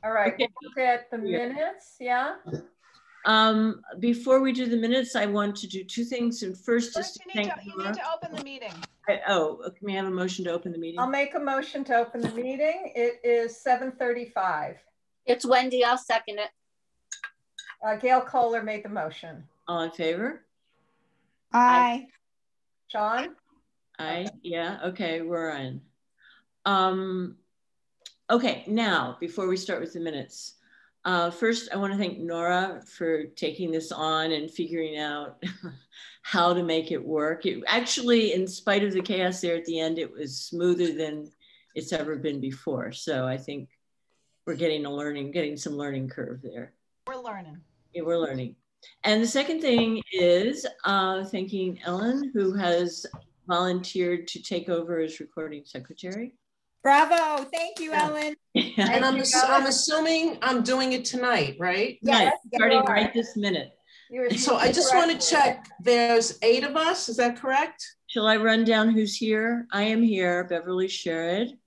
All right, Okay. we'll look at the minutes, yeah? Before we do the minutes, I want to do two things. And first is you need to open the meeting. Can we have a motion to open the meeting? I'll make a motion to open the meeting. It is 7:35. It's Wendy, I'll second it. Gail Kohler made the motion. All in favor? Aye. Sean? Aye, yeah, okay, we're on. Okay, now, before we start with the minutes, first I want to thank Nora for taking this on and figuring out how to make it work. It actually, in spite of the chaos there at the end, it was smoother than it's ever been before. So I think we're getting some learning curve there. We're learning. Yeah, we're learning. And the second thing is thanking Ellen, who has volunteered to take over as recording secretary. Bravo. Thank you, Ellen. And I'm assuming I'm doing it tonight, right? Yes, starting right this minute. So I just want to check, there's 8 of us, is that correct? Shall I run down who's here? I am here, Beverly Sherrod.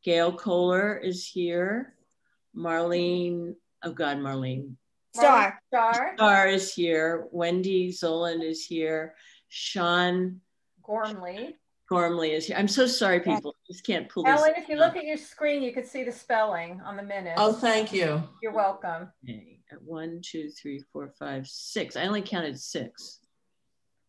Gail Kohler is here. Marlene, oh God, Marlene. Star is here. Wendy Zoland is here. Sean Gormley is here. I'm so sorry, people. I just can't pull this. Ellen, if you look at your screen, you can see the spelling on the minutes. Oh, thank you. You're welcome. Okay. 1, 2, 3, 4, 5, 6. I only counted 6.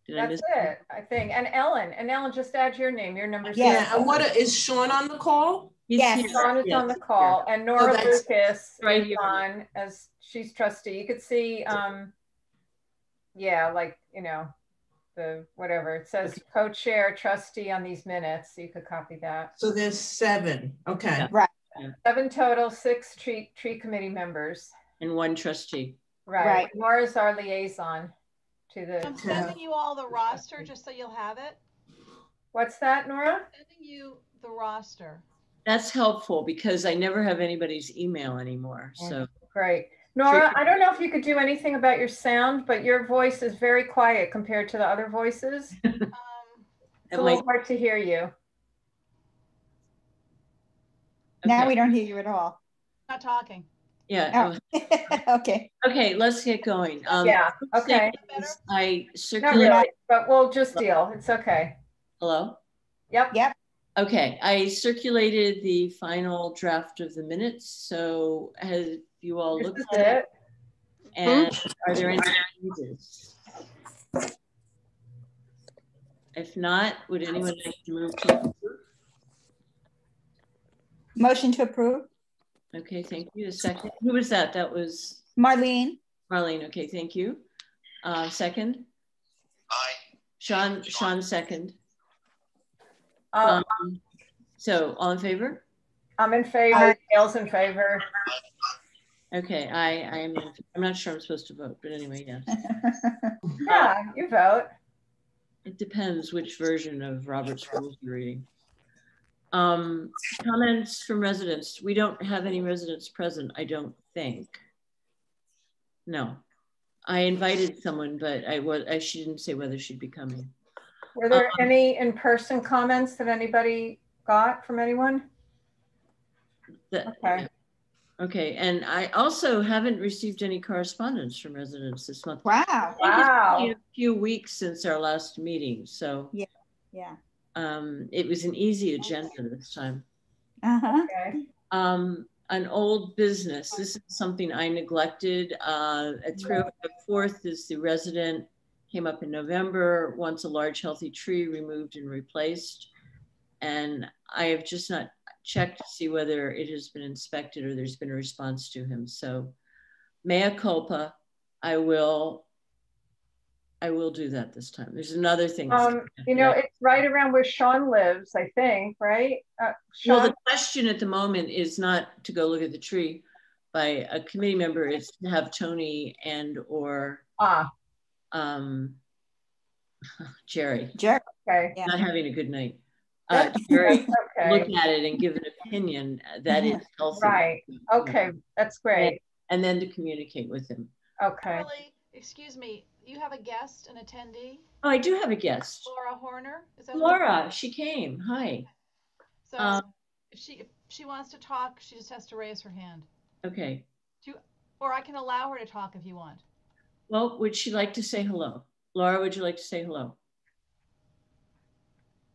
That's it, I think. And Ellen, just add your name. Your number. Yeah. And what is Sean on the call? Yes, Sean is on the call, and Nora Lucas right is on as she's trustee. You could see, yeah, like, you know, the whatever it says, co-chair trustee on these minutes. So you could copy that. So there's 7. Okay. Yeah. Right. 7 total, 6 tree committee members. And 1 trustee. Right. Nora's our liaison to the. I'm sending you all the roster just so you'll have it. What's that, Nora? I'm sending you the roster. That's helpful because I never have anybody's email anymore. So great. Nora, I don't know if you could do anything about your sound, but your voice is very quiet compared to the other voices. It's a little hard to hear you. Now we don't hear you at all. Not talking. Yeah. Oh. Okay. Okay, let's get going. Yeah. Okay. I circulated. Not really, but we'll just deal. It's okay. Hello? Yep. Okay, I circulated the final draft of the minutes. So have you all looked at it? And are there any changes? If not, would anyone like to move to approve? Motion to approve. Okay, thank you. A second. Who was that? That was Marlene. Marlene. Okay, thank you. Second. Aye. Sean second. So all in favor? I'm in favor. Gail's in favor. Okay, I'm not sure I'm supposed to vote, but anyway, yes. Yeah, you vote. It depends which version of Robert's Rules you're reading. Comments from residents. We don't have any residents present, I don't think. No. I invited someone, but she didn't say whether she'd be coming. Were there any in-person comments that anybody got from anyone? Okay. Okay, and I also haven't received any correspondence from residents this month. Wow. Wow. It's been a few weeks since our last meeting, so yeah. It was an easy agenda this time. Okay. An old business. This is something I neglected. At 304th is the resident came up in November, wants a large healthy tree removed and replaced. And I have just not checked to see whether it has been inspected or there's been a response to him. So mea culpa, I will do that this time. There's another thing. You know, it's right around where Sean lives, I think, right? Sean? Well, the question at the moment is not to go look at the tree by a committee member, it's to have Tony and or Jerry. Okay. Not having a good night. Jerry okay. Look at it and give an opinion that is healthy. Right. Okay, that's great. And then to communicate with him. Okay. Really, excuse me, you have a guest, an attendee? Oh, I do have a guest. Laura Horner? Is that Laura, she came. Hi. So if she wants to talk, she just has to raise her hand. Okay. Or I can allow her to talk if you want. Well, would she like to say hello? Laura, would you like to say hello?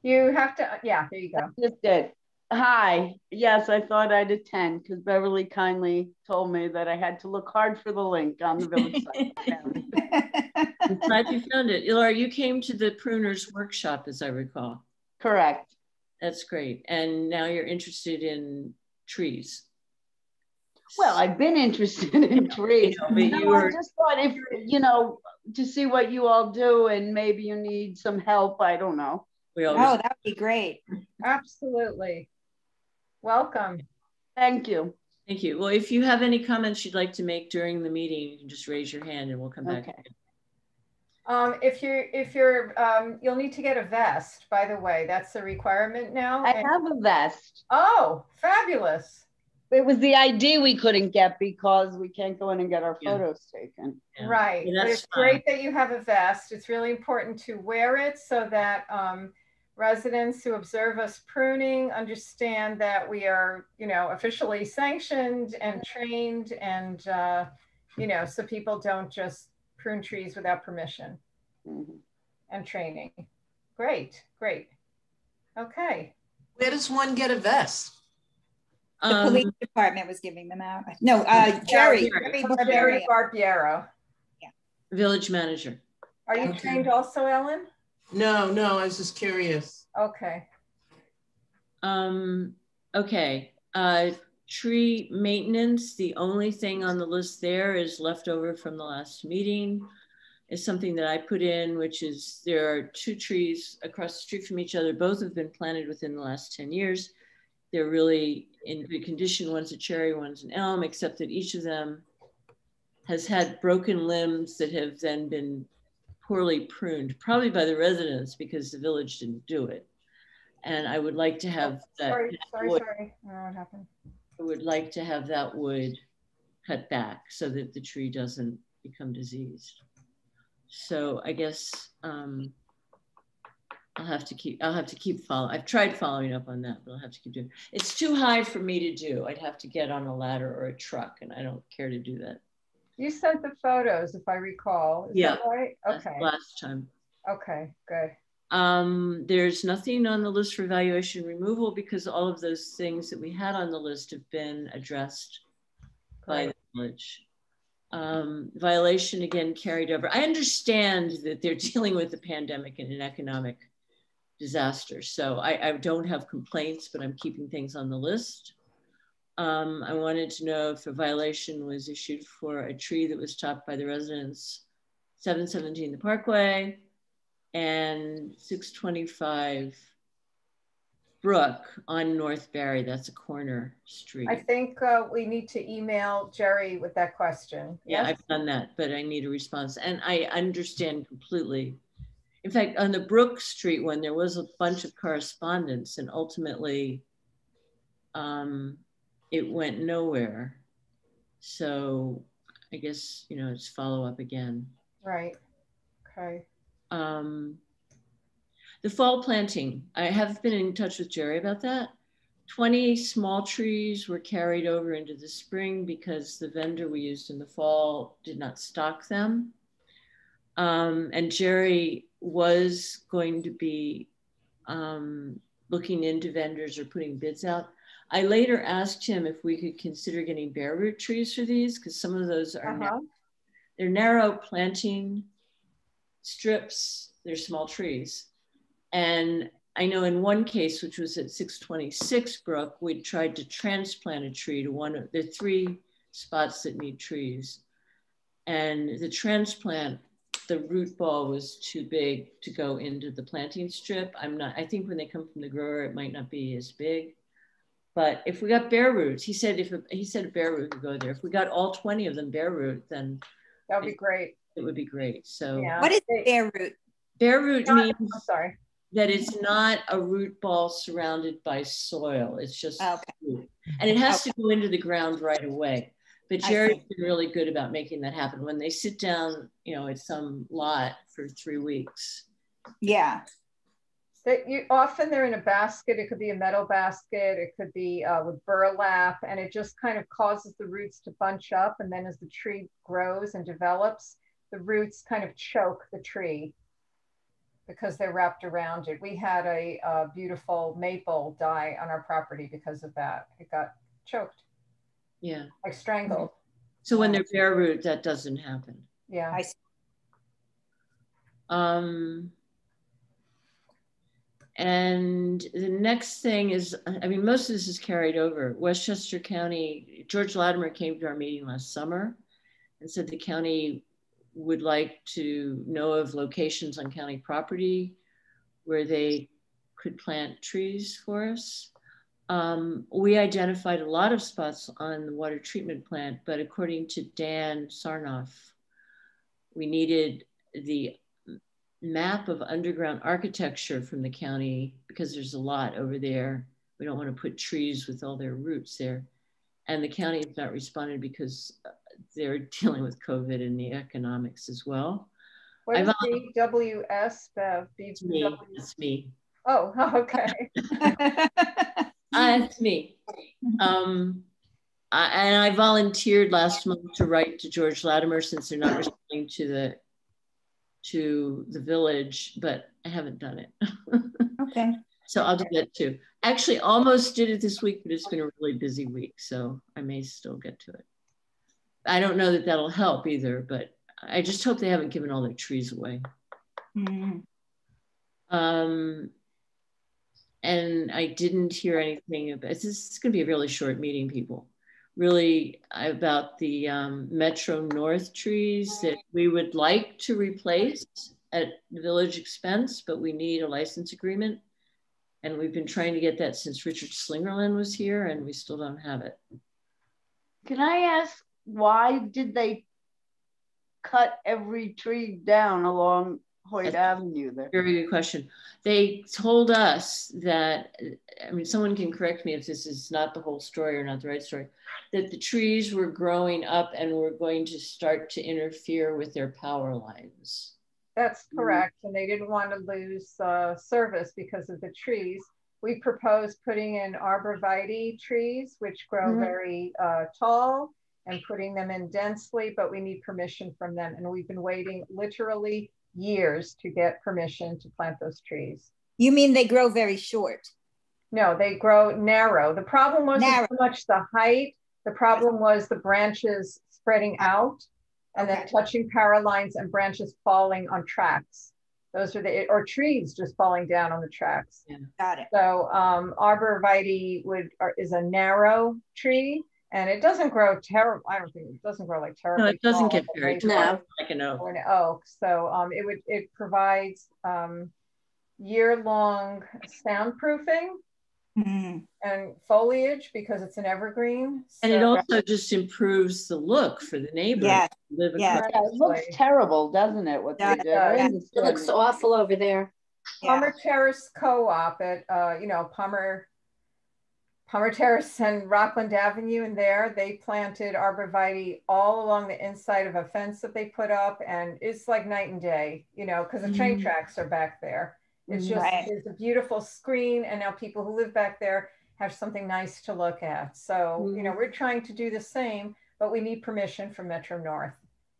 You have to, yeah, there you go. Just did. Hi. Yes, I thought I'd attend because Beverly kindly told me that I had to look hard for the link on the village site. I'm glad you found it. Laura, you came to the pruners workshop, as I recall. Correct. That's great. And now you're interested in trees. Well, I've been interested in trees. But you I just thought if, to see what you all do and maybe you need some help. I don't know. Oh, that would be great. Absolutely. Welcome. Thank you. Thank you. Well, if you have any comments you'd like to make during the meeting, you can just raise your hand and we'll come back. Okay. If you're, you'll need to get a vest, by the way. That's the requirement now. I have a vest. Oh, fabulous. It was the ID we couldn't get because we can't go in and get our photos taken. Yeah. Right. Yeah, but it's fine. great that you have a vest. It's really important to wear it so that residents who observe us pruning understand that we are, officially sanctioned and trained, and, so people don't just prune trees without permission and training. Great, great. Okay. Where does one get a vest? The police department was giving them out. No, Jerry Barbiero. Yeah. Village manager. Are you trained also, Ellen? No, I was just curious. Okay. Okay. Tree maintenance, the only thing on the list there is leftover from the last meeting. Is something that I put in, which is there are 2 trees across the street from each other. Both have been planted within the last 10 years. They're really in good condition. One's a cherry, one's an elm, except that each of them has had broken limbs that have then been poorly pruned, probably by the residents because the village didn't do it. And I would like to have that. Sorry. I don't know what happened. I would like to have that wood cut back so that the tree doesn't become diseased. So I guess I'll have to keep following. I've tried following up on that, but I'll have to keep doing it. It's too high for me to do. I'd have to get on a ladder or a truck, and I don't care to do that. You sent the photos, if I recall. Is that right? Okay. Last time. Okay, good. There's nothing on the list for evaluation removal because all of those things that we had on the list have been addressed by the village. Violation again carried over. I understand that they're dealing with the pandemic and an economic disaster. So I don't have complaints, but I'm keeping things on the list. I wanted to know if a violation was issued for a tree that was chopped by the residents, 717 the Parkway and 625 Brook on North Barry. That's a corner street. I think we need to email Jerry with that question. Yeah, yes? I've done that, but I need a response. And I understand completely. In fact, on the Brook Street one, there was a bunch of correspondence and ultimately it went nowhere. So I guess, it's follow up again. Right, okay. The fall planting, I have been in touch with Jerry about that. 20 small trees were carried over into the spring because the vendor we used in the fall did not stock them. And Jerry was going to be looking into vendors or putting bids out. I later asked him if we could consider getting bare root trees for these because some of those are they're narrow planting strips, they're small trees. And I know in one case, which was at 626 Brook, we tried to transplant a tree to one of the 3 spots that need trees. And the transplant, the root ball was too big to go into the planting strip. I think when they come from the grower, it might not be as big. But if we got bare roots, he said a bare root could go there. If we got all 20 of them bare root, then that would be great. It would be great. So yeah. What is bare root? Bare root means sorry. that it's not a root ball surrounded by soil. It's just root. And it has to go into the ground right away. But Jerry's been really good about making that happen. When they sit down, at some lot for 3 weeks. Yeah. Often they're in a basket. It could be a metal basket. It could be with burlap, and it just kind of causes the roots to bunch up. And then as the tree grows and develops, the roots kind of choke the tree because they're wrapped around it. We had a beautiful maple die on our property because of that. It got choked. Yeah. Like strangled. So when they're bare root, that doesn't happen. Yeah. I see. And the next thing is, I mean, most of this is carried over. Westchester County, George Latimer came to our meeting last summer and said the county would like to know of locations on county property where they could plant trees for us. We identified a lot of spots on the water treatment plant, but according to Dan Sarnoff, we needed the map of underground architecture from the county because there's a lot over there. We don't want to put trees with all their roots there. And the county has not responded because they're dealing with COVID and the economics as well. What is BWS, Bev? It's me. It's me. Oh, okay. It's me. And I volunteered last month to write to George Latimer since they're not responding to the village, but I haven't done it. Okay. So I'll do that too. Actually, almost did it this week, but it's been a really busy week, so I may still get to it. I don't know that that'll help either, but I just hope they haven't given all their trees away. Mm-hmm. And I didn't hear anything about this. Is going to be a really short meeting, people. Really about the Metro North trees that we would like to replace at the village expense, but we need a license agreement. And we've been trying to get that since Richard Slingerland was here, and we still don't have it. Can I ask, why did they cut every tree down along Hoyt Avenue there? Very good question. They told us that, I mean, someone can correct me if this is not the whole story or not the right story, that the trees were growing up and were going to start to interfere with their power lines. That's correct. And they didn't want to lose service because of the trees. We proposed putting in arborvitae trees, which grow very tall, and putting them in densely, but we need permission from them. And we've been waiting literally years to get permission to plant those trees. You mean they grow very short? No, they grow narrow. The problem wasn't so much the height. The problem was the branches spreading out and then touching power lines and branches falling on tracks. Those are or trees just falling down on the tracks. Yeah. Got it. So arborvitae is a narrow tree, and it doesn't grow terrible. I don't think it doesn't grow like terribly. No, it doesn't get very tall, like an oak. Or an oak. So it provides year-long soundproofing and foliage because it's an evergreen. So. And it also just improves the look for the neighbors. Yeah. It looks terrible, doesn't it? What they do. It looks awful over there. Palmer Terrace Co-op at Palmer Terrace and Rockland Avenue, and there they planted arborvitae all along the inside of a fence that they put up, and it's like night and day, because the train tracks are back there. It's just it's a beautiful screen, and now people who live back there have something nice to look at. So we're trying to do the same, but we need permission from Metro North,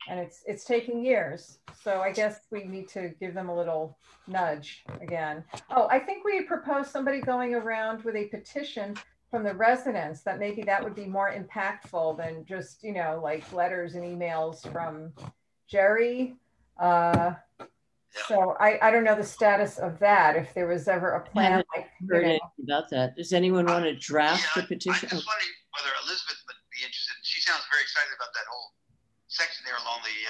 and it's taking years. So I guess we need to give them a little nudge again. Oh, I think we had proposed somebody going around with a petition from the residents that maybe that would be more impactful than just, like letters and emails from Jerry. So I don't know the status of that, if there was ever a plan. I haven't heard anything about that. Does anyone want to draft a petition? I just wondering whether Elizabeth would be interested. She sounds very excited about that whole section there along the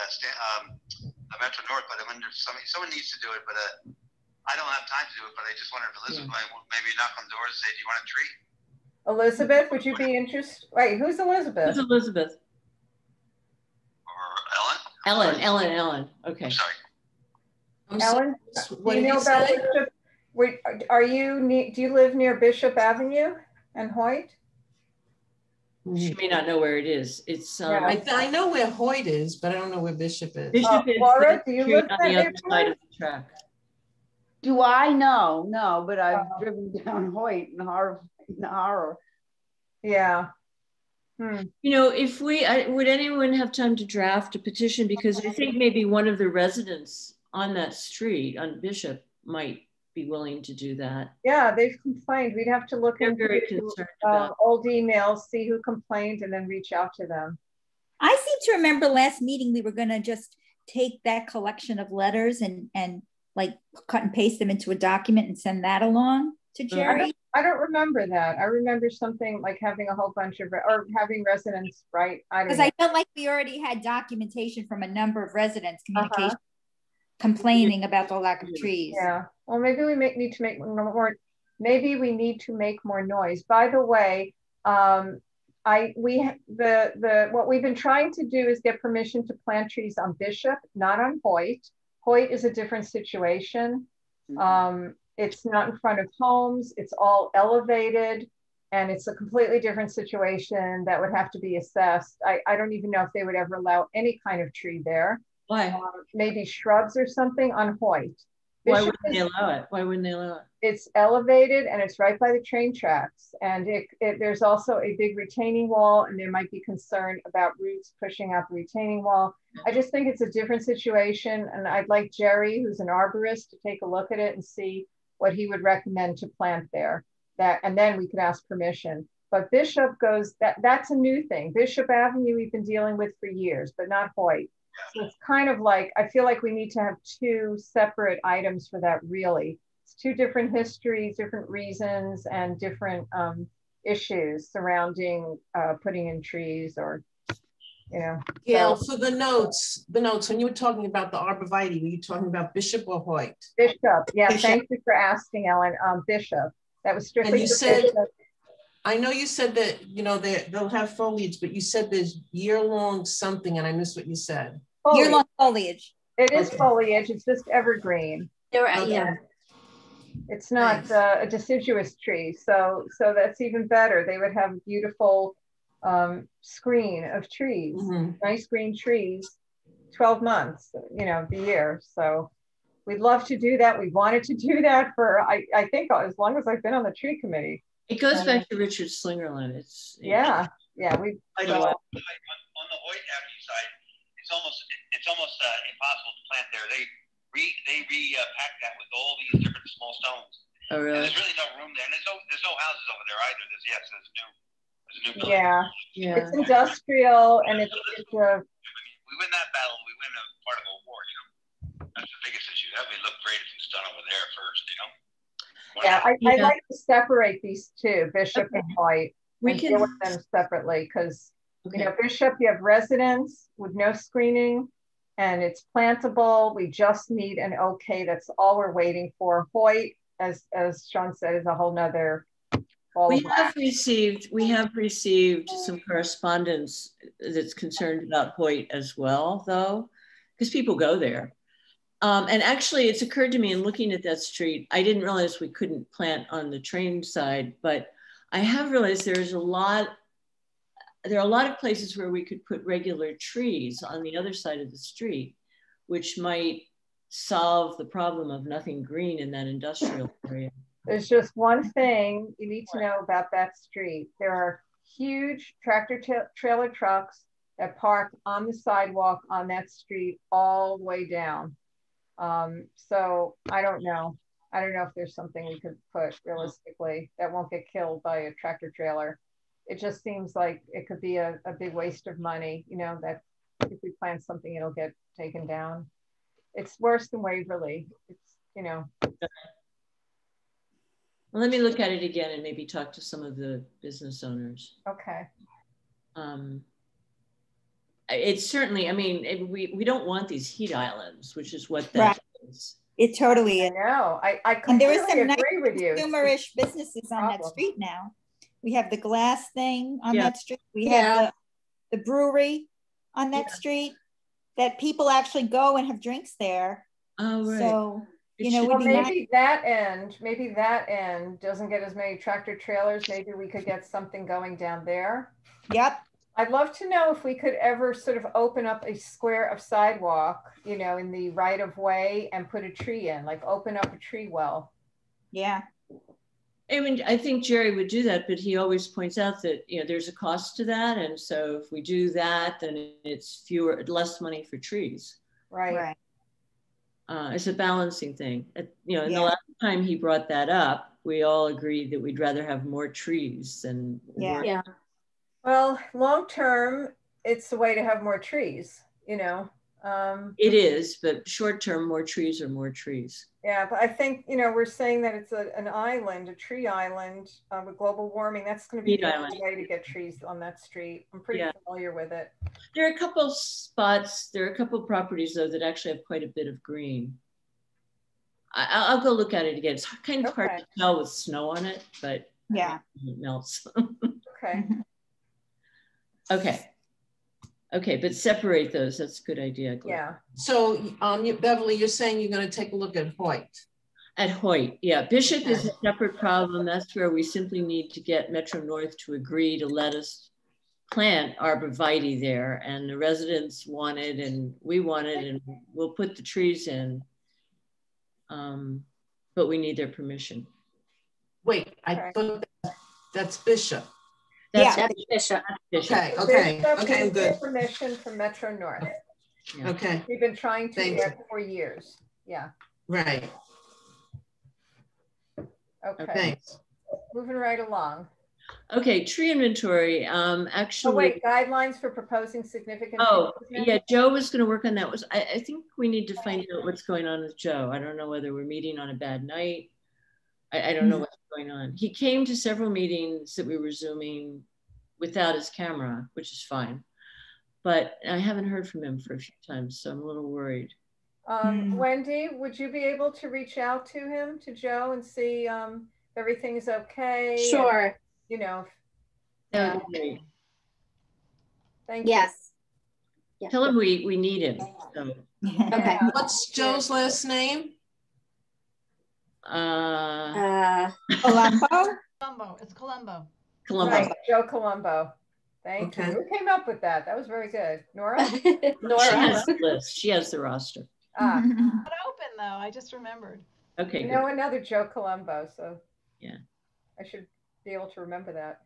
Metro North, but I wonder if someone needs to do it, but I don't have time to do it, but I just wonder if Elizabeth might maybe knock on the door and say, do you want a tree? Elizabeth, would you be interested? Wait, who's Elizabeth? Who's Elizabeth? Or Ellen? Ellen. Okay. I'm sorry. Ellen, do you know about Bishop? Do you live near Bishop Avenue and Hoyt? She may not know where it is. It's I know where Hoyt is, but I don't know where Bishop is. Bishop is Laura, do you live on the other side of the track. Do I know? No, but I've driven down Hoyt in horror. Yeah. You know, if would anyone have time to draft a petition? Because I think maybe one of the residents on that street on Bishop might be willing to do that. Yeah, they've complained. We'd have to look They're into very concerned about old emails, see who complained, and then reach out to them. I seem to remember last meeting we were going to just take that collection of letters and like cut and paste them into a document and send that along to Jerry. I don't remember that. I remember something like having a whole bunch of, or having residents write. Because I felt like we already had documentation from a number of residents, communication, complaining about the lack of trees. Yeah. Well, maybe we need to make more. Maybe we need to make more noise. By the way, what we've been trying to do is get permission to plant trees on Bishop, not on Hoyt. Hoyt is a different situation. It's not in front of homes. It's all elevated, and it's a completely different situation that would have to be assessed. I don't even know if they would ever allow any kind of tree there. Why? Maybe shrubs or something on Hoyt. Why wouldn't they allow it? Why wouldn't they allow it? It's elevated and it's right by the train tracks. And there's also a big retaining wall, and there might be concern about roots pushing out the retaining wall. I just think it's a different situation. And I'd like Jerry, who's an arborist, to take a look at it and see what he would recommend to plant there. And then we could ask permission. But Bishop that's a new thing. Bishop Avenue we've been dealing with for years, but not Hoyt. So it's kind of like, I feel like we need to have two separate items for that, really. It's two different histories, different reasons, and different issues surrounding putting in trees, or, you know. Gail, for the notes, when you were talking about the arborvitae, were you talking about Bishop or Hoyt? Bishop, yeah, Bishop. Thank you for asking, Ellen. Bishop, that was strictly. And you said, Bishop. I know you said that, you know, they'll have foliage, but you said there's year-long something, and I missed what you said. Year-long foliage. It is foliage, it's just evergreen. Yeah. It's not a deciduous tree, so that's even better. They would have a beautiful screen of trees, nice green trees, 12 months, you know, the year. So we'd love to do that. We wanted to do that for, I think, as long as I've been on the tree committee. It goes back to Richard Slingerland. It's we. On the Hoyt Avenue side, it's almost impossible to plant there. They repack that with all these different small stones. Oh, really? And there's really no room there, and there's no houses over there either. There's a new building. Yeah. It's industrial, and it's we win that battle, we win a part of the war. You know, that's the biggest issue. That would look great if it's done over there first. You know. I'd like to separate these two, Bishop and Hoyt, and deal with them separately, because you know, Bishop, you have residents with no screening, and it's plantable. We just need an okay. That's all we're waiting for. Hoyt, as Sean said, is a whole nother. We have received some correspondence that's concerned about Hoyt as well, though, because people go there. And actually, it's occurred to me in looking at that street, I didn't realize we couldn't plant on the train side, but I have realized there are a lot of places where we could put regular trees on the other side of the street, which might solve the problem of nothing green in that industrial area. There's just one thing you need to know about that street. There are huge tractor trailer trucks that park on the sidewalk on that street all the way down. So I don't know. I don't know if there's something we could put realistically that won't get killed by a tractor trailer. It just seems like it could be a big waste of money, you know, that if we plant something, it'll get taken down. It's worse than Waverly. It's, you know. Well, let me look at it again and maybe talk to some of the business owners. Okay. It's certainly, I mean, we don't want these heat islands, which is what that is. It totally is. I know. I completely and there is some agree with you. Consumerish businesses on that street now. We have the glass thing on that street. We have the brewery on that street that people actually go and have drinks there. Oh, right. So, you know, well, maybe that end doesn't get as many tractor trailers. Maybe we could get something going down there. Yep. I'd love to know if we could ever sort of open up a square of sidewalk, you know, in the right of way and put a tree in, like open up a tree well. Yeah. I mean, I think Jerry would do that, but he always points out that, you know, there's a cost to that. And so if we do that, then it's less money for trees. Right. It's a balancing thing. You know, and the Yeah. last time he brought that up, we all agreed that we'd rather have more trees than Yeah. Yeah. Well, long term, it's the way to have more trees, you know. It is, but short term, more trees are more trees. Yeah, but I think, you know, we're saying that it's an island, a tree island with global warming. That's going to be the only way to get trees on that street. I'm pretty familiar with it. There are a couple spots, there are a couple properties though that actually have quite a bit of green. I'll go look at it again. It's kind of hard to tell with snow on it, but yeah, it melts. Okay. Okay, but separate those. That's a good idea. Glenn. Yeah. So Beverly, you're saying you're going to take a look at Hoyt. At Hoyt, yeah. Bishop is a separate problem. That's where we simply need to get Metro North to agree to let us plant arborvitae there, and the residents wanted, and we wanted, and we'll put the trees in, but we need their permission. Wait, I thought that's Bishop. That's Bishop. Okay, I'm good. Permission from Metro North. Yeah. Okay. We've been trying to get for years. Yeah. Right. Okay. Thanks. Moving right along. Okay, tree inventory. Actually. Oh wait, guidelines for proposing significant. Oh yeah, Joe was going to work on that. I think we need to find out what's going on with Joe. I don't know whether we're meeting on a bad night. I don't know what's going on. He came to several meetings that we were Zooming without his camera, which is fine. But I haven't heard from him for a few times, so I'm a little worried. Wendy, would you be able to reach out to him, to Joe, and see if everything is okay? Sure. And, you know. That would be great. Thank you. Yes. Yeah. Tell him we need him. So. Okay. What's Joe's last name? Colombo? Colombo. It's Colombo. Colombo. Right, Joe Colombo. Thank you. Who came up with that? That was very good. Nora? Nora. She has the list. She has the roster. Not open though. I just remembered. Okay. You know another Joe Colombo, so yeah, I should be able to remember that.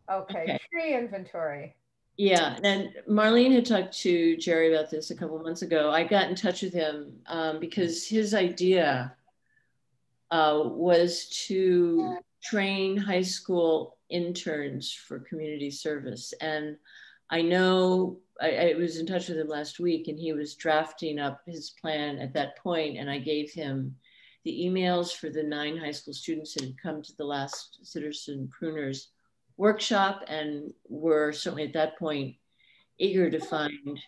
Okay. Tree inventory. Yeah, and Marlene had talked to Jerry about this a couple months ago. I got in touch with him because his idea was to train high school interns for community service. And I know I was in touch with him last week, and he was drafting up his plan at that point, and I gave him the emails for the 9 high school students that had come to the last Citizen Pruners workshop, and were certainly at that point eager to find,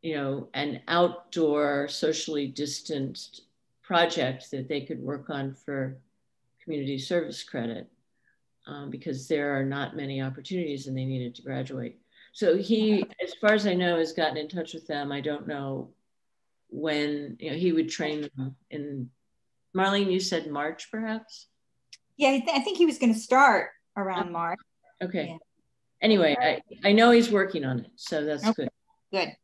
you know, an outdoor, socially distanced project that they could work on for community service credit, because there are not many opportunities and they needed to graduate. So he, as far as I know, has gotten in touch with them. I don't know when, you know, he would train them in, Marlene, you said March perhaps? Yeah, I think he was going to start around March. Okay. Yeah. Anyway, I know he's working on it, so that's good. Good.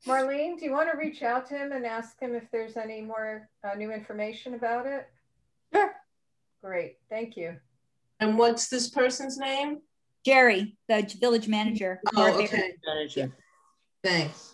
Marlene, do you want to reach out to him and ask him if there's any more new information about it? Sure. Great, thank you. And what's this person's name? Jerry, the village manager. Oh, okay. Manager. Thanks.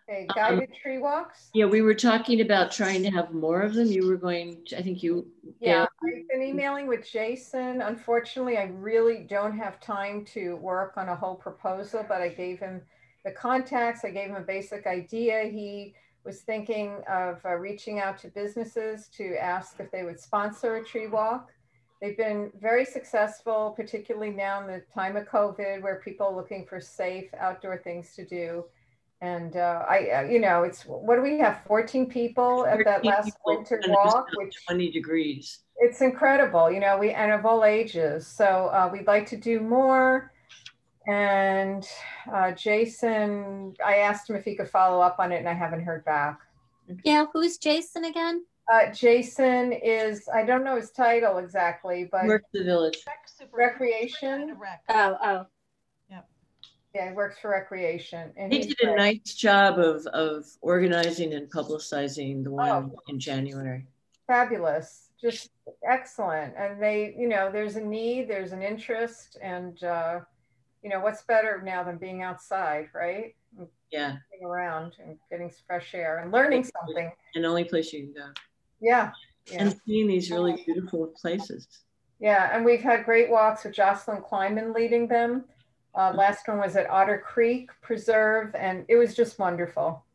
Okay, guided tree walks? Yeah, we were talking about trying to have more of them. You were going to, I think you. Yeah, I've been emailing with Jason. Unfortunately, I really don't have time to work on a whole proposal, but I gave him the contacts. I gave him a basic idea. He was thinking of reaching out to businesses to ask if they would sponsor a tree walk. They've been very successful, particularly now in the time of COVID, where people are looking for safe outdoor things to do. And you know, it's, what do we have, 14 people at that last winter walk, which 20 degrees. It's incredible, you know, and of all ages. So we'd like to do more. And Jason, I asked him if he could follow up on it, and I haven't heard back. Yeah, who's Jason again? Jason is, I don't know his title exactly, but Work the village. recreation. Oh. Yeah, he works for recreation. And He did a nice job of organizing and publicizing the one in January. Fabulous, just excellent. And they, there's a need, there's an interest, and what's better now than being outside, right? Yeah. Being around and getting fresh air and learning something. And the only place you can go. Yeah. And seeing these really beautiful places. Yeah, and we've had great walks with Jocelyn Kleinman leading them. Last one was at Otter Creek Preserve, and it was just wonderful.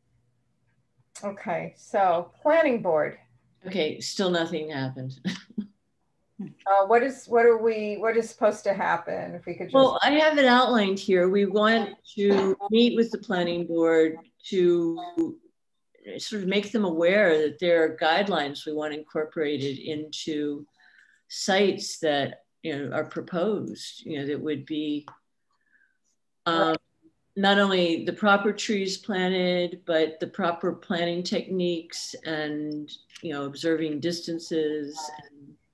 Okay, so planning board. Okay, still nothing happened. What is supposed to happen? If we could just. Well, I have it outlined here. We want to meet with the planning board to sort of make them aware that there are guidelines we want incorporated into sites that are proposed. That would be not only the proper trees planted, but the proper planting techniques and observing distances.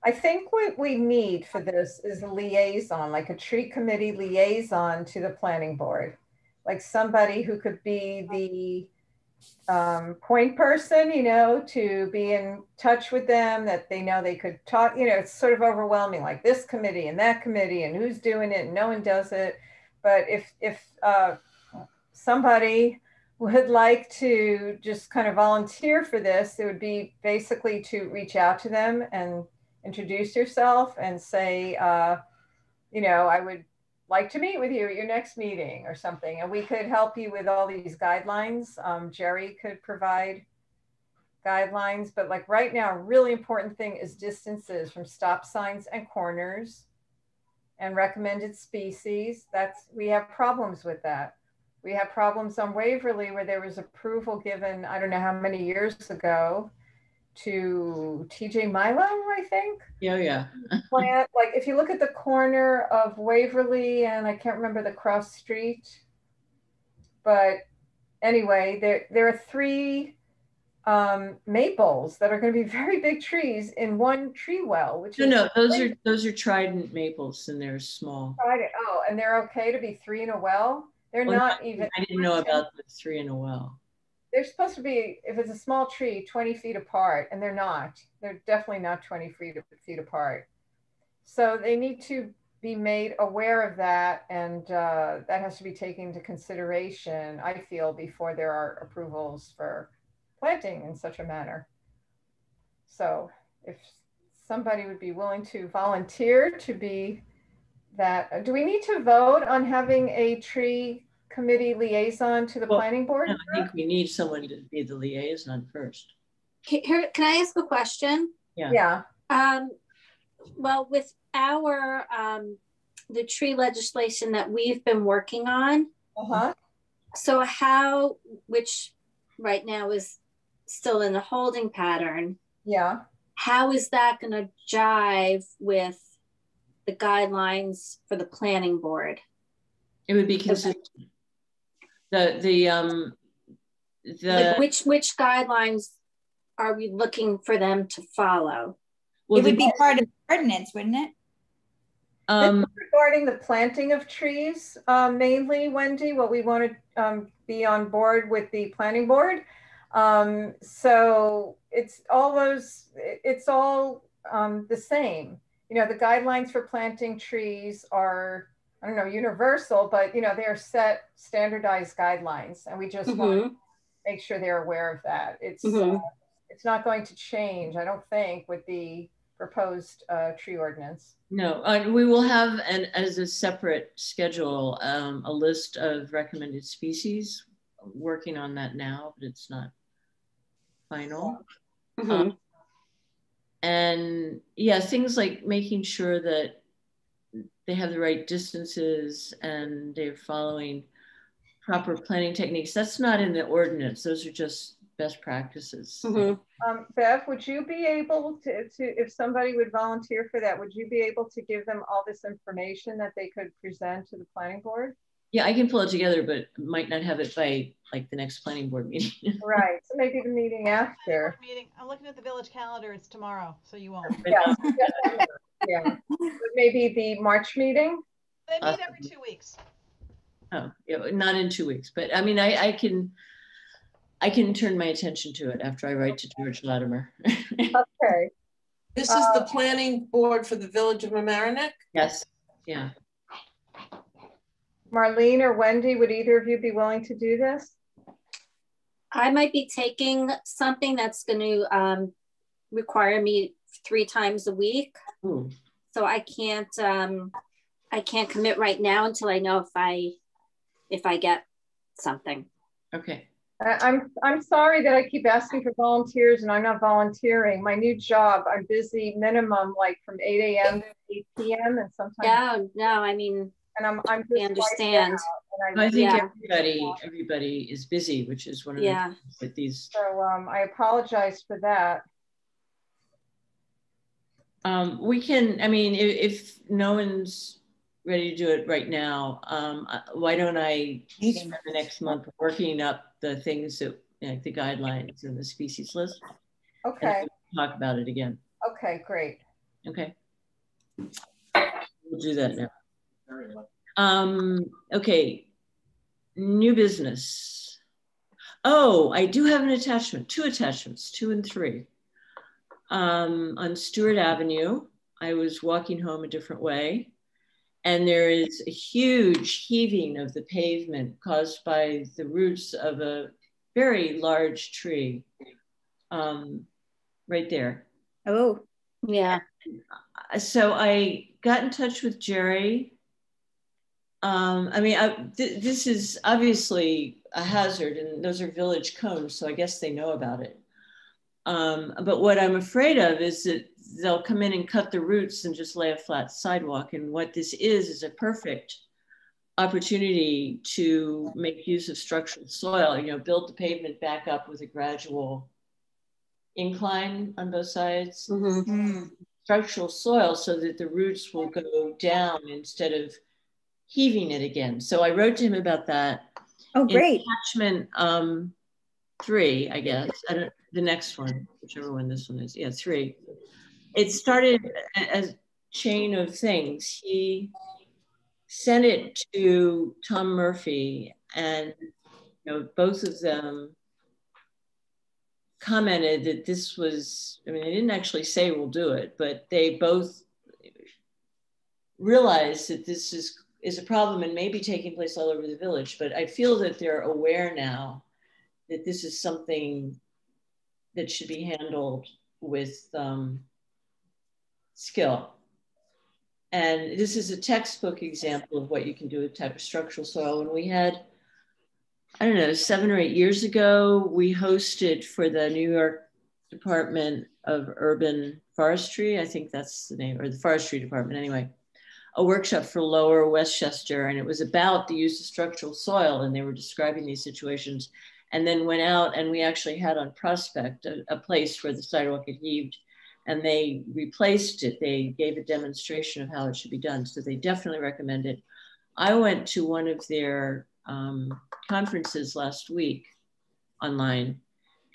I think what we need for this is a liaison, like a tree committee liaison to the planning board, like somebody who could be the point person, to be in touch with them, that they know they could talk. It's sort of overwhelming, like this committee and that committee and who's doing it and no one does it. But if somebody would like to just kind of volunteer for this, it would be basically to reach out to them and introduce yourself and say, I would like to meet with you at your next meeting or something. And we could help you with all these guidelines. Jerry could provide guidelines, but like right now, a really important thing is distances from stop signs and corners and recommended species. We have problems with that. We have problems on Waverly where there was approval given, I don't know how many years ago, to TJ Milo, I think. Yeah. Plant, like if you look at the corner of Waverly and I can't remember the cross street, but anyway, there are 3 maples that are going to be very big trees in one tree well. Which those are Trident Maples and they're small. Oh, and they're okay to be 3 in a well. They're not even. I didn't know about the 3 in a well. They're supposed to be, if it's a small tree, 20 feet apart, and they're not. They're definitely not 20 feet apart. So they need to be made aware of that, and that has to be taken into consideration, I feel, before there are approvals for planting in such a manner. So if somebody would be willing to volunteer to be that, do we need to vote on having a tree committee liaison to the planning board? No, I think we need someone to be the liaison first. Can I ask a question? Yeah. Well, with our the tree legislation that we've been working on, so which right now is still in the holding pattern. Yeah. How is that going to jive with the guidelines for the planning board? It would be consistent. Like which guidelines are we looking for them to follow? Well, it would be part of the ordinance, wouldn't it? Regarding the planting of trees, mainly, Wendy, what we want to be on board with the planning board. So it's all the same. The guidelines for planting trees are, I don't know, universal, but they are set standardized guidelines, and we just want to make sure they're aware of that. It's not going to change, I don't think, with the proposed tree ordinance. No, we will have, as a separate schedule, a list of recommended species. Working on that now, but it's not final. And yeah, things like making sure that they have the right distances and they're following proper planting techniques. That's not in the ordinance. Those are just best practices. Bev, would you be able to, if somebody would volunteer for that, would you be able to give them all this information that they could present to the planning board? Yeah, I can pull it together, but might not have it by like the next planning board meeting. Right, so maybe the meeting after. Meeting. I'm looking at the village calendar. It's tomorrow, so you won't. Yeah, yeah. But maybe the March meeting? They meet every 2 weeks. Oh, yeah, not in 2 weeks, but I mean, I can turn my attention to it after I write to George Latimer. Okay. This is the planning board for the village of Mamaroneck? Yes, yeah. Marlene or Wendy, would either of you be willing to do this? I might be taking something that's going to require me 3 times a week. Ooh. So I can't commit right now until I know if I get something. Okay. I'm sorry that I keep asking for volunteers and I'm not volunteering. My new job, I'm busy minimum like from 8 a.m. to 8 p.m. and sometimes. No, I mean, and I'm just I understand. I think everybody is busy, which is one of the things with these. So I apologize for that. We can, I mean, if no one's ready to do it right now, why don't I spend the next month working up the things that, like the guidelines and the species list. Okay. We'll talk about it again. Okay, great. Okay. We'll do that now. Okay. New business. Oh, I do have an attachment, 2 attachments, 2 and 3. On Stewart Avenue, I was walking home a different way, and there is a huge heaving of the pavement caused by the roots of a very large tree right there. Oh, yeah. So I got in touch with Jerry. I mean, this is obviously a hazard, and those are village cones, so I guess they know about it. But what I'm afraid of is that they'll come in and cut the roots and just lay a flat sidewalk. And what this is a perfect opportunity to make use of structural soil, you know, build the pavement back up with a gradual incline on both sides. Mm-hmm. Structural soil so that the roots will go down instead of heaving it again. So I wrote to him about that. Oh, great. Attachment 3, I guess. The next one, whichever one this one is. Yeah, 3. It started as a chain of things. He sent it to Tom Murphy, and you know, both of them commented that this was, I mean, they didn't actually say we'll do it, but they both realized that this is a problem and may be taking place all over the village. But I feel that they're aware now that this is something that should be handled with skill. And this is a textbook example of what you can do with type of structural soil. When we had, I don't know, 7 or 8 years ago, we hosted for the New York Department of Urban Forestry, I think that's the name, or the Forestry Department anyway, a workshop for Lower Westchester, and it was about the use of structural soil, and they were describing these situations, and then went out, and we actually had on Prospect a place where the sidewalk had heaved, and they replaced it. They gave a demonstration of how it should be done, so they definitely recommend it. I went to one of their conferences last week online,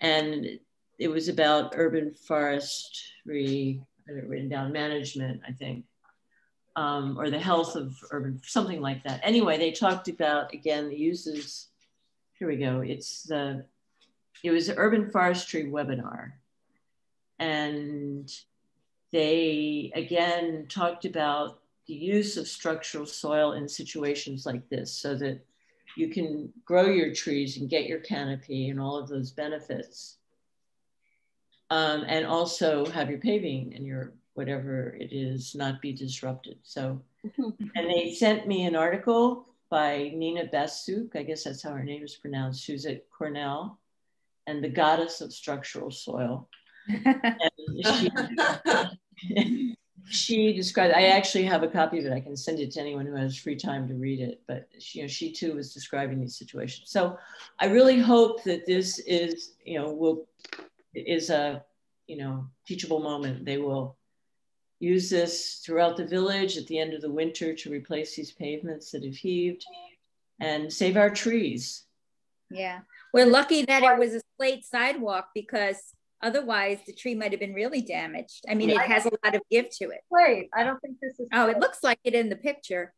and it was about urban forestry, I had it written down, management, I think. Or the health of urban, something like that. Anyway, they talked about, again, the uses. Here we go. It was an urban forestry webinar. And they, again, talked about the use of structural soil in situations like this so that you can grow your trees and get your canopy and all of those benefits. And also have your paving and your whatever it is not be disrupted. So, and they sent me an article by Nina Basuk, I guess that's how her name is pronounced. She was at Cornell, and the goddess of structural soil. She described, I actually have a copy of it. I can send it to anyone who has free time to read it, but she too was describing these situations. So I really hope that this is, is a, teachable moment. They will use this throughout the village at the end of the winter to replace these pavements that have heaved. and save our trees. Yeah. We're lucky that it was a slate sidewalk because otherwise the tree might have been really damaged. I mean, it has a lot of give to it. Wait, I don't think this is. Oh, it looks like it in the picture.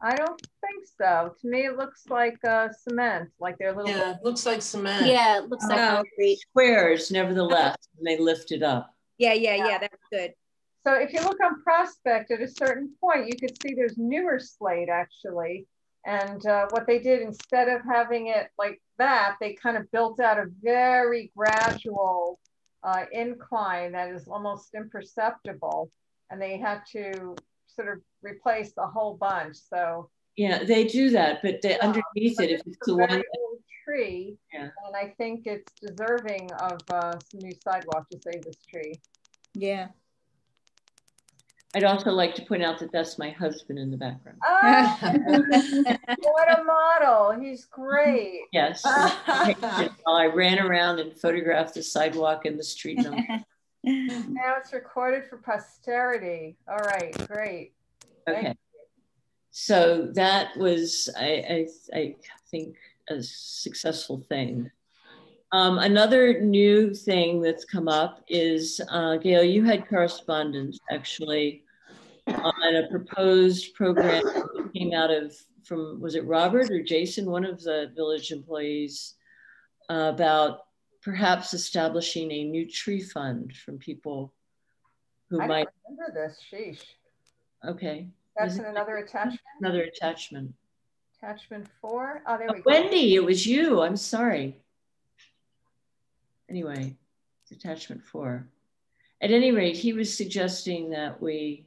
I don't think so. To me, it looks like cement, like they're little. Yeah, it looks like cement. Yeah, it looks like concrete. Squares, nevertheless, and they lift it up. Yeah, that's good. So if you look on Prospect, at a certain point, you could see there's newer slate actually. And what they did, instead of having it like that, they kind of built out a very gradual incline that is almost imperceptible. And they had to sort of replace the whole bunch. So yeah, they do that, but underneath it, if it's the one old tree, and I think it's deserving of some new sidewalk to save this tree. Yeah. I'd also like to point out that that's my husband in the background. Oh, what a model. He's great. Yes. I ran around and photographed the sidewalk and the street number. Now it's recorded for posterity. All right, great. Okay. So that was, I think, a successful thing. Another new thing that's come up is, Gail, you had correspondence actually on a proposed program that came out from, was it Robert or Jason, one of the village employees, about perhaps establishing a new tree fund from people who might. I remember this, sheesh. Okay. That's in another attachment? Another attachment. Attachment 4? Oh, there we go. Wendy, it was you, I'm sorry. Anyway, it's attachment 4. At any rate, he was suggesting that we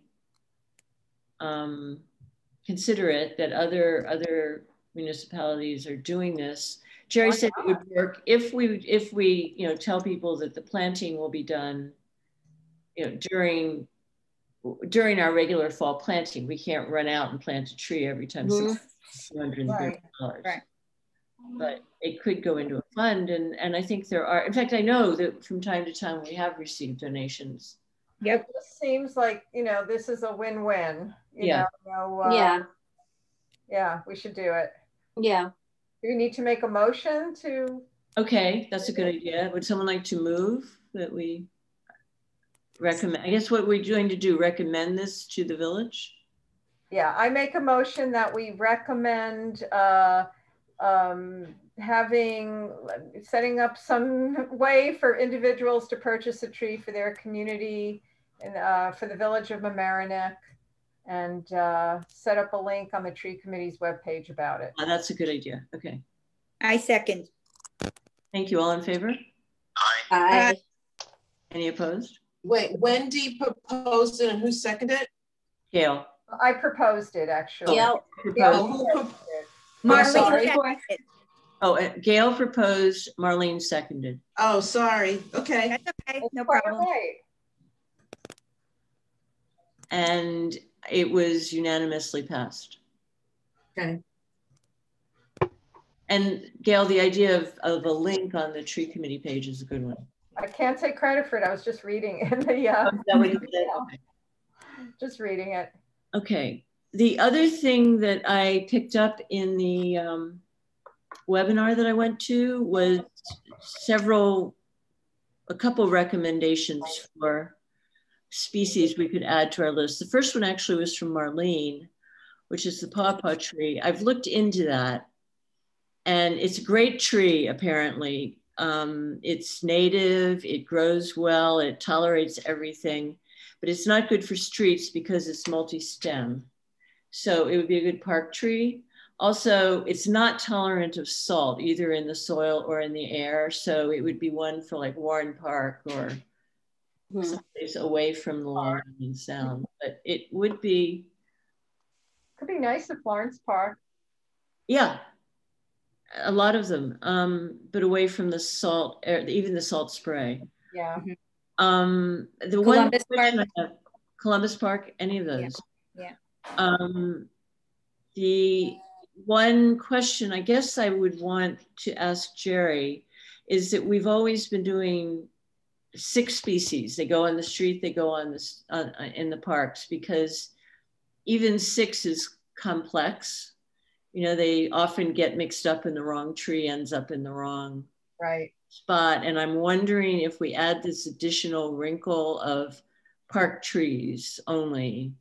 consider it, that other municipalities are doing this. Jerry said it would work if we tell people that the planting will be done during our regular fall planting. We can't run out and plant a tree every time. $230. Right. But it could go into a fund, and I think there are. In fact, I know that from time to time we have received donations. Yep. It just seems like this is a win-win. Yeah. Yeah, we should do it. Yeah. Do you need to make a motion to? Okay, that's a good idea. Would someone like to move that we recommend? I guess what we're going to do, recommend this to the village? Yeah, I make a motion that we recommend setting up some way for individuals to purchase a tree for their community and for the village of Mamaroneck, and set up a link on the tree committee's webpage about it. Oh, that's a good idea. Okay. I second. Thank you. All in favor? Aye. Any opposed? Wait, Wendy proposed it and who seconded it? Gail. I proposed it actually. Gail. Marlene. Gail proposed, Marlene seconded. Oh, sorry. Okay. That's okay. No problem. Right. And it was unanimously passed. Okay. And Gail, the idea of a link on the tree committee page is a good one. I can't take credit for it. I was just reading in the just reading it. Okay. The other thing that I picked up in the webinar that I went to was a couple recommendations for species we could add to our list. The first one actually was from Marlene, which is the pawpaw tree. I've looked into that, and it's a great tree, apparently. It's native, it grows well, it tolerates everything, but it's not good for streets because it's multi-stem. So it would be a good park tree. Also, it's not tolerant of salt, either in the soil or in the air. So it would be one for like Warren Park or someplace away from the Long Island Sound. But it would be. Could be nice at Florence Park. Yeah, a lot of them, but away from the salt, even the salt spray. Yeah. The Columbus one Park. Columbus Park, any of those. Yeah. The one question I guess I would want to ask Jerry is that we've always been doing 6 species. They go on the street, they go on this in the parks, because even 6 is complex. you know, they often get mixed up and the wrong tree ends up in the wrong spot. And I'm wondering if we add this additional wrinkle of park trees only.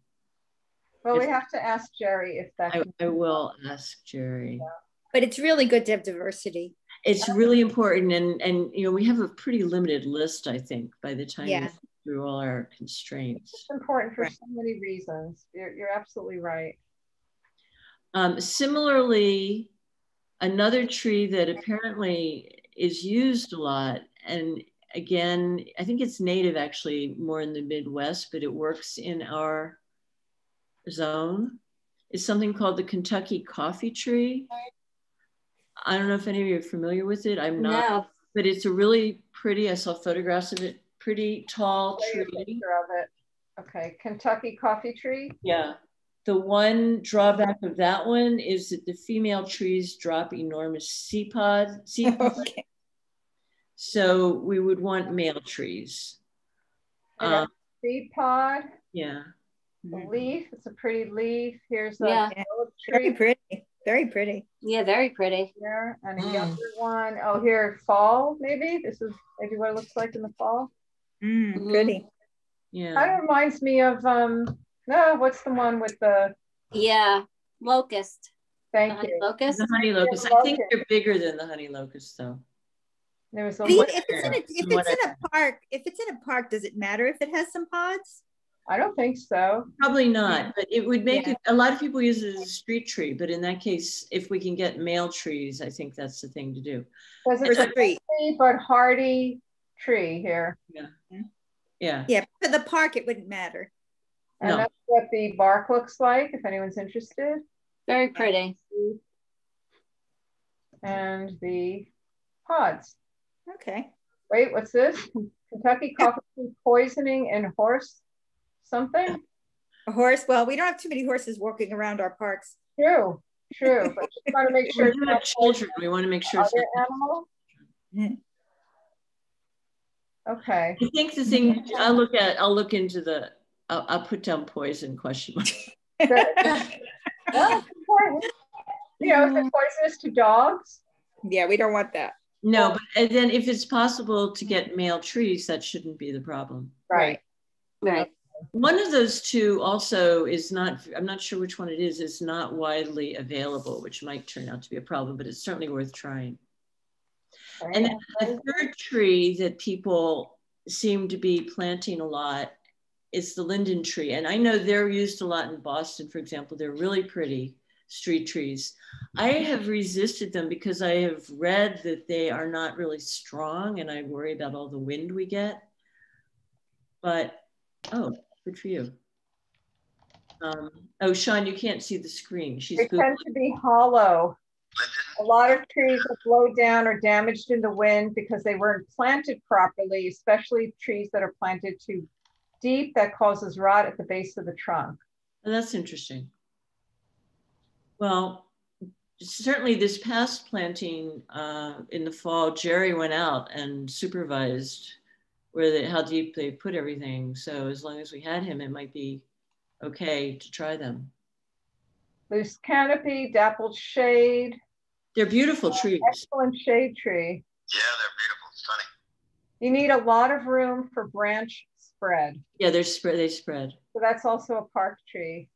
Well, we have to ask Jerry if that. I will ask Jerry. Yeah. But it's really good to have diversity. It's really important. And you know, we have a pretty limited list, I think, by the time we go through all our constraints. It's important for so many reasons. You're absolutely right. Similarly, another tree that apparently is used a lot, and again, I think it's native actually more in the Midwest, but it works in our zone, is something called the Kentucky coffee tree. I don't know if any of you are familiar with it. I'm not, but it's a really pretty, I saw photographs of it, pretty tall tree. A picture of it. Okay, Kentucky coffee tree. Yeah. The one drawback of that one is that the female trees drop enormous seed pods. Okay. So we would want male trees. Seed pod. Yeah. The leaf, it's a pretty leaf. Here's a very pretty. Very pretty. Yeah, very pretty. Here, and a younger one. Oh, here, fall, maybe? This is maybe what it looks like in the fall. Pretty. Yeah. Kind of reminds me of, no, what's the one with the... Yeah, locust. Thank you. Locust? The honey locust. I think they're bigger than the honey locust, though. There was a if it's in a park, does it matter if it has some pods? I don't think so. Probably not, but it would make it, a lot of people use it as a street tree, but in that case, if we can get male trees, I think that's the thing to do. Because it's a tree, but hardy tree here. Yeah. Yeah. Yeah, for the park, it wouldn't matter. And that's what the bark looks like, if anyone's interested. Very pretty. And the pods. Okay. Wait, what's this? Kentucky coffee tree poisoning and horse something? A horse? Well, we don't have too many horses walking around our parks. True. But just want to make sure. We have children. We want to make sure. Other animal? Okay. I think the thing I'll look into the. I'll put down poison question mark. Well, important. You know, is it poisonous to dogs? Yeah, we don't want that. No, but then if it's possible to get male trees, that shouldn't be the problem. Right. One of those two also is not, I'm not sure which one it is not widely available, which might turn out to be a problem, but it's certainly worth trying. Okay. And then the third tree that people seem to be planting a lot is the linden tree. And I know they're used a lot in Boston, for example. They're really pretty street trees. I have resisted them because I have read that they are not really strong and I worry about all the wind we get. But, oh, good for you. Oh, Sean, you can't see the screen. They tend to be hollow. A lot of trees are blown down or damaged in the wind because they weren't planted properly, especially trees that are planted too deep. That causes rot at the base of the trunk. Oh, that's interesting. Well, certainly this past planting in the fall, Jerry went out and supervised how deep they put everything. So as long as we had him, it might be okay to try them. Loose canopy, dappled shade. They're beautiful trees. Excellent shade tree. Yeah, they're beautiful. Stunning. You need a lot of room for branch spread. Yeah, they spread. So that's also a park tree.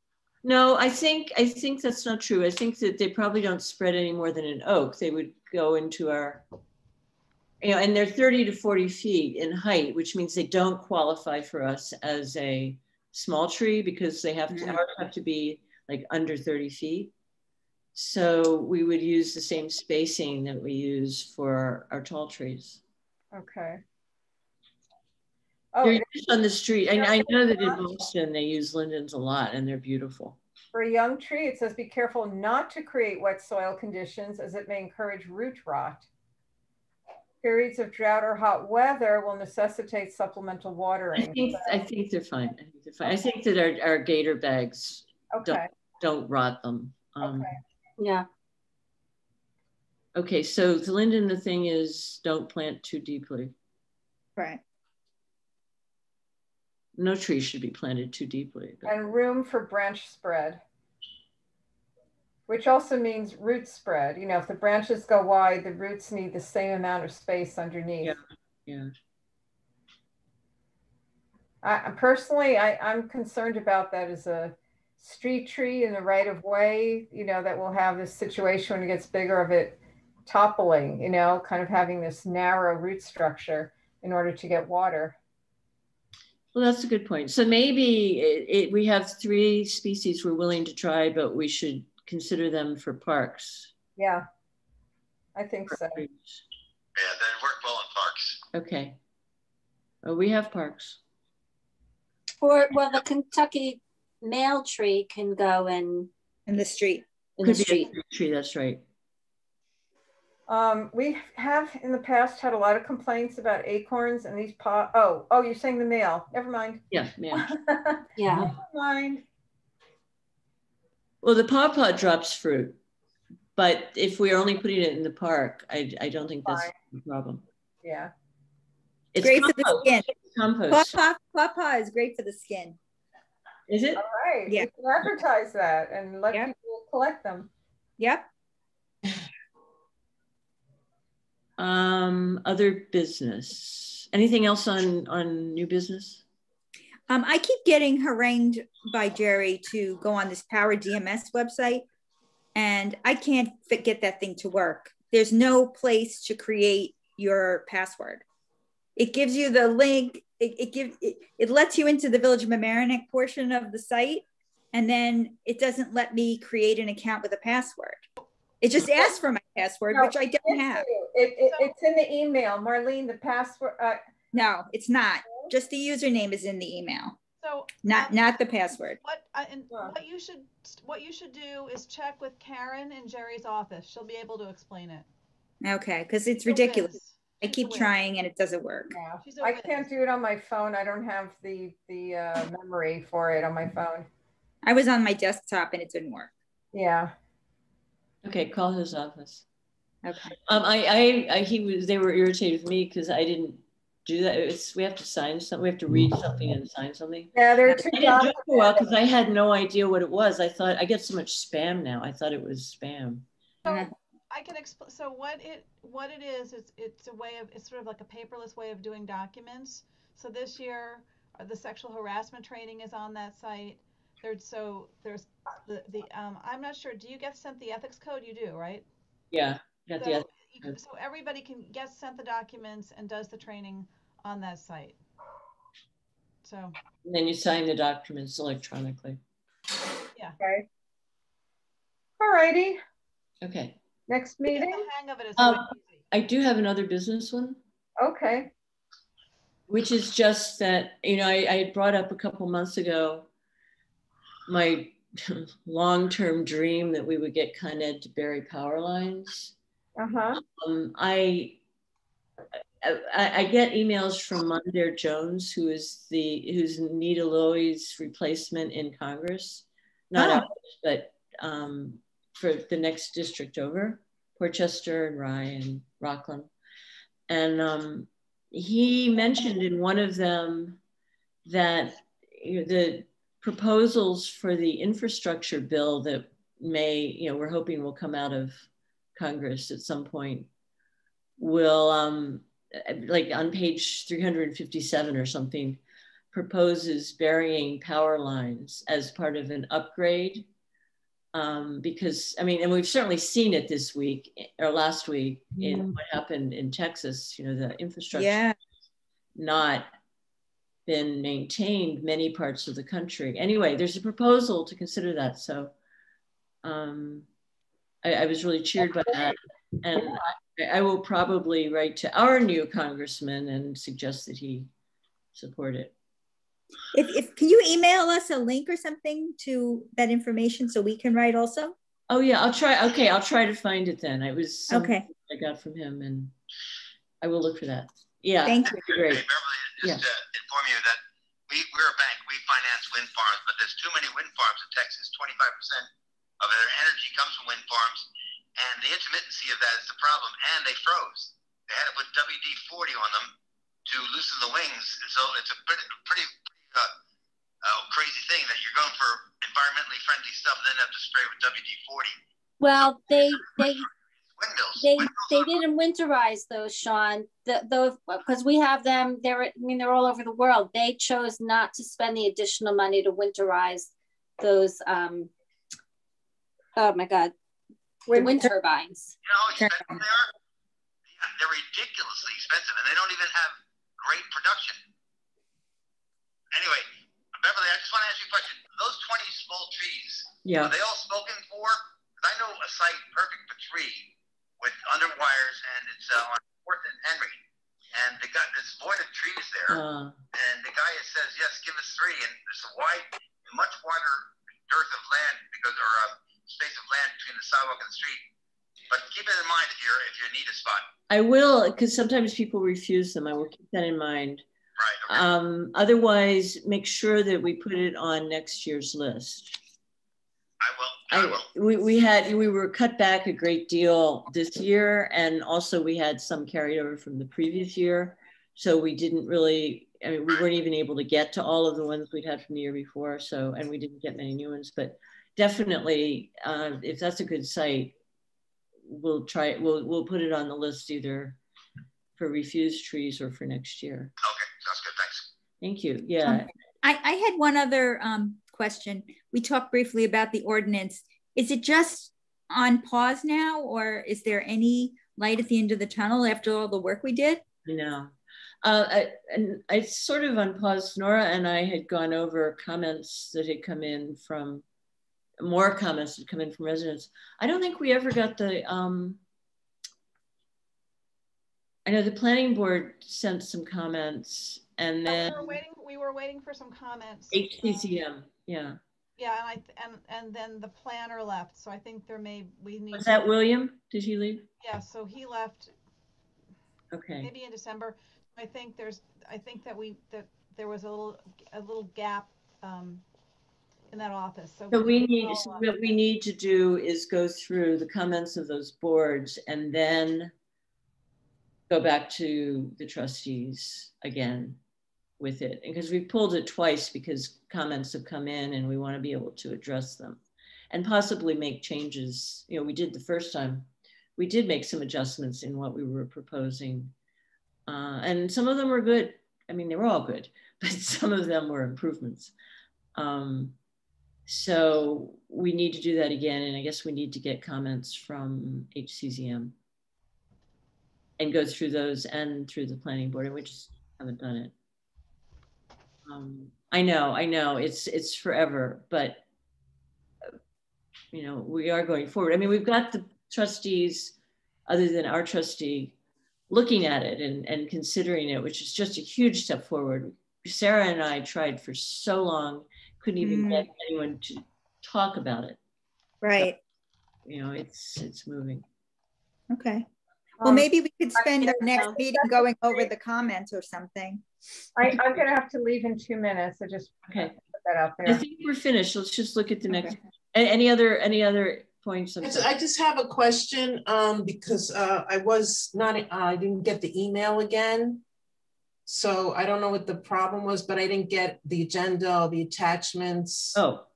No, I think that's not true. I think that they probably don't spread any more than an oak. They would go into our, and they're 30 to 40 feet in height, which means they don't qualify for us as a small tree because they have to be like under 30 feet. So we would use the same spacing that we use for our tall trees. Okay. They're used on the street. I know that in Boston they use lindens a lot and they're beautiful. For a young tree, it says be careful not to create wet soil conditions as it may encourage root rot. Periods of drought or hot weather will necessitate supplemental watering. I think they're fine. I think that our gator bags don't rot them. Yeah. Okay, so the linden, the thing is don't plant too deeply. Right. No tree should be planted too deeply. And room for branch spread. which also means root spread. You know, if the branches go wide, the roots need the same amount of space underneath. Yeah. Personally, I'm concerned about that as a street tree in the right of way, you know, that will have this situation when it gets bigger of it toppling, you know, kind of having this narrow root structure in order to get water. Well, that's a good point. So maybe we have 3 species we're willing to try, but we should consider them for parks. Yeah, I think so. Yeah, they work well in parks. Okay. Oh, we have parks. Or, well, the Kentucky mail tree can go in the street. In Could the street. be a tree, that's right. We have in the past had a lot of complaints about acorns and these oh, you're saying the male. Never mind. Yeah. Yeah. Never mind. Well, the pawpaw drops fruit, but if we're only putting it in the park, I don't think that's a problem. Yeah. It's great compost. for the skin. It's compost. Pawpaw is great for the skin. Is it? All right. Yeah. We can advertise that and let people collect them. Yep. Other business. Anything else on new business? I keep getting harangued by Jerry to go on this Power DMS website, and I can't get that thing to work. There's no place to create your password. It gives you the link. It lets you into the Village of Mamaroneck portion of the site, and then it doesn't let me create an account with a password. It just asks for my password, which I don't have. It's in the email, Marlene. The password. No, it's not. Just the username is in the email. So not the password. What you should do is check with Karen in Jerry's office. She'll be able to explain it. Okay, because it's ridiculous. I keep trying and it doesn't work. Yeah. I can't do it on my phone. I don't have the memory for it on my phone. I was on my desktop and it didn't work. Yeah. Okay, call his office. Okay. They were irritated with me because I didn't do that. We have to sign something. We have to read something and sign something. Yeah, there are 2 I didn't do it for a while because I had no idea what it was. I thought I get so much spam now. I thought it was spam. So I can explain. So what it is, it's a way of, it's sort of like a paperless way of doing documents. So this year, the sexual harassment training is on that site. There's the I'm not sure. Do you get sent the ethics code? You do, right? Yeah, got the ethics code. So everybody can get sent the documents and does the training on that site. So. And then you sign the documents electronically. Yeah. Okay. All righty. Okay. Next meeting. The hang of it is really easy. I do have another business one. Okay. Which is just that, you know, I brought up a couple months ago my long-term dream that we would get Con Ed to bury power lines. Uh-huh. I get emails from Mondaire Jones, who's Nita Lowey's replacement in Congress, not ours, but for the next district over, Portchester and Rye and Rockland. And he mentioned in one of them that the proposals for the infrastructure bill that we're hoping will come out of Congress at some point will, like on page 357 or something, proposes burying power lines as part of an upgrade. Because, I mean, and we've certainly seen it this week or last week in what happened in Texas, you know, the infrastructure not been maintained many parts of the country. Anyway, there's a proposal to consider that. So I was really cheered by that. And I will probably write to our new congressman and suggest that he support it. If can you email us a link or something to that information so we can write also? Oh yeah, I'll try. Okay, I'll try to find it then. It was something I got from him, and I will look for that. Yeah, thank you. Great. Hey, Beverly, just to inform you that we're a bank. We finance wind farms, but there's too many wind farms in Texas. 25% of their energy comes from wind farms, and the intermittency of that is the problem. And they froze. They had to put WD-40 on them to loosen the wings. So it's a pretty crazy thing that you're going for environmentally friendly stuff and then have to spray with WD-40 Well, they Windmills. didn't winterize those, Sean. Those, because we have them. They're all over the world. They chose not to spend the additional money to winterize those. Oh my God, the wind turbines. You know how expensive they are? Yeah, they're ridiculously expensive, and they don't even have great production. Anyway, Beverly, I just want to ask you a question. Those 20 small trees, Yeah. are they all spoken for? Because I know a site perfect for 3 with under wires, and it's on 4th and Henry. And they got this void of trees there. And the guy says, yes, give us 3. And there's a much wider dearth of land or space of land between the sidewalk and the street. But keep it in mind if you need a spot. I will, because sometimes people refuse them. I will keep that in mind. Right. Okay. Otherwise, make sure that we put it on next year's list. I will. We were cut back a great deal this year, and also we had some carried over from the previous year. So we didn't really, we weren't even able to get to all of the ones we'd had from the year before. So, and we didn't get many new ones, but definitely, if that's a good site, we'll try it. We'll put it on the list either for refused trees or for next year. Okay, sounds good. Thanks. Thank you. Yeah. I had one other question. We talked briefly about the ordinance. Is it just on pause now, or is there any light at the end of the tunnel after all the work we did? No. I sort of on pause. Nora and I had gone over comments that had come in from residents. I don't think we ever got the, I know the planning board sent some comments, and then we were waiting for some comments. HCCM, yeah. Yeah, and then the planner left, so I think we need. Was that William? Did he leave? Yeah, so he left. Okay. Maybe in December. I think that there was a little gap in that office. So what we need to do is go through the comments of those boards and then go back to the trustees again with it, because we pulled it twice because comments have come in and we want to be able to address them and possibly make changes. We did the first time. We did make some adjustments in what we were proposing, and some of them were good. I mean, they were all good, but some of them were improvements. So we need to do that again, and I guess we need to get comments from HCCM and go through those and through the planning board, and we just haven't done it. I know it's forever, but we are going forward. I mean, we've got the trustees, other than our trustee, looking at it and considering it, which is just a huge step forward. Sarah and I tried for so long, couldn't even get anyone to talk about it. Right. So, it's moving. Okay. Well, maybe we could spend our next meeting going over the comments or something. I'm going to have to leave in 2 minutes. I just put that out there. I think we're finished. Let's just look at the next. Any other points? I just have a question because I didn't get the email again. So I don't know what the problem was, but I didn't get the agenda or the attachments. Oh.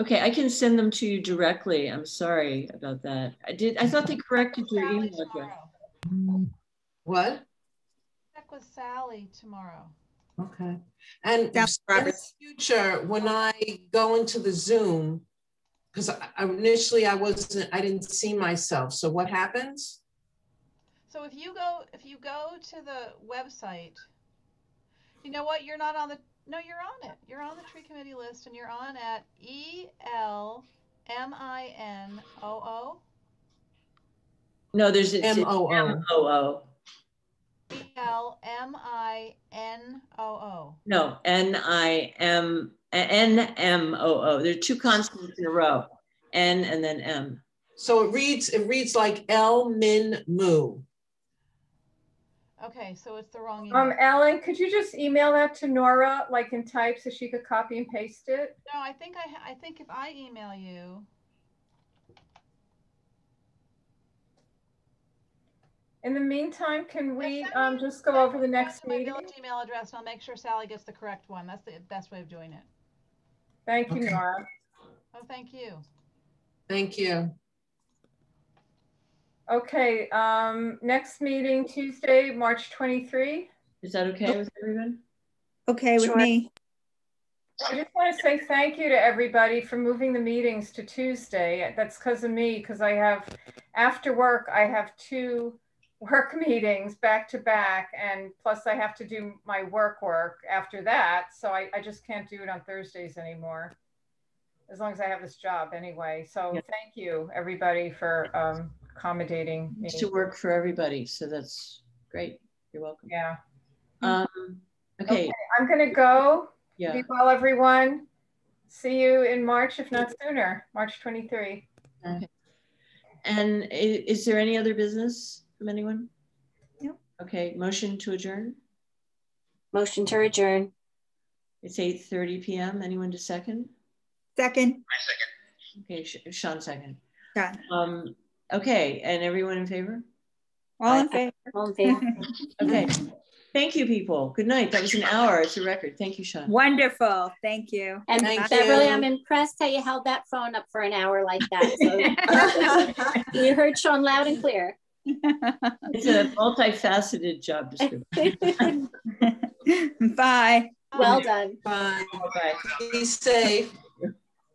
Okay, I can send them to you directly. I'm sorry about that. I thought they corrected your email address. What? Check with Sally tomorrow. Okay. And in the future, when I go into the Zoom, because initially I didn't see myself. So what happens? So if you go to the website, you know what? You're not on the. No, you're on it. You're on the tree committee list, and you're on at ELMINOO. No, there's MOO. MOO. ELMINOO. No, NMOO. There are 2 consonants in a row. N and then M. So it reads like El Min Moo. Okay, so it's the wrong email. Ellen, could you just email that to Nora, like in type, so she could copy and paste it? No, I think if I email you. In the meantime, can we just go over the next meeting? My village email address, and I'll make sure Sally gets the correct one. That's the best way of doing it. Thank you, Nora. Oh, thank you. Thank you. Okay, next meeting Tuesday, March 23. Is that okay with everyone? Okay with Sure. me. I just want to say thank you to everybody for moving the meetings to Tuesday. That's because of me, because I have, after work, I have 2 work meetings back to back, and plus I have to do my work after that. So I just can't do it on Thursdays anymore, as long as I have this job anyway. So Yeah. thank you, everybody, for accommodating me. It's to work for everybody, so that's great. You're welcome. Yeah. Okay. I'm going to go. Yeah. Be well, everyone. See you in March, if not sooner, March 23. Okay. And is there any other business from anyone? No. Okay, motion to adjourn. Motion to adjourn. It's 8:30 p.m. Anyone to second? Second. I second. Okay, Sean second. Done. Okay, and everyone in favor? All in favor? All in favor. Okay. Thank you, people. Good night. That was an hour. It's a record. Thank you, Sean. Wonderful. Thank you. And Thank Beverly, you. I'm impressed how you held that phone up for an hour like that. So you heard Sean loud and clear. It's a multifaceted job description. Bye. Well done. Bye. Bye. Be safe.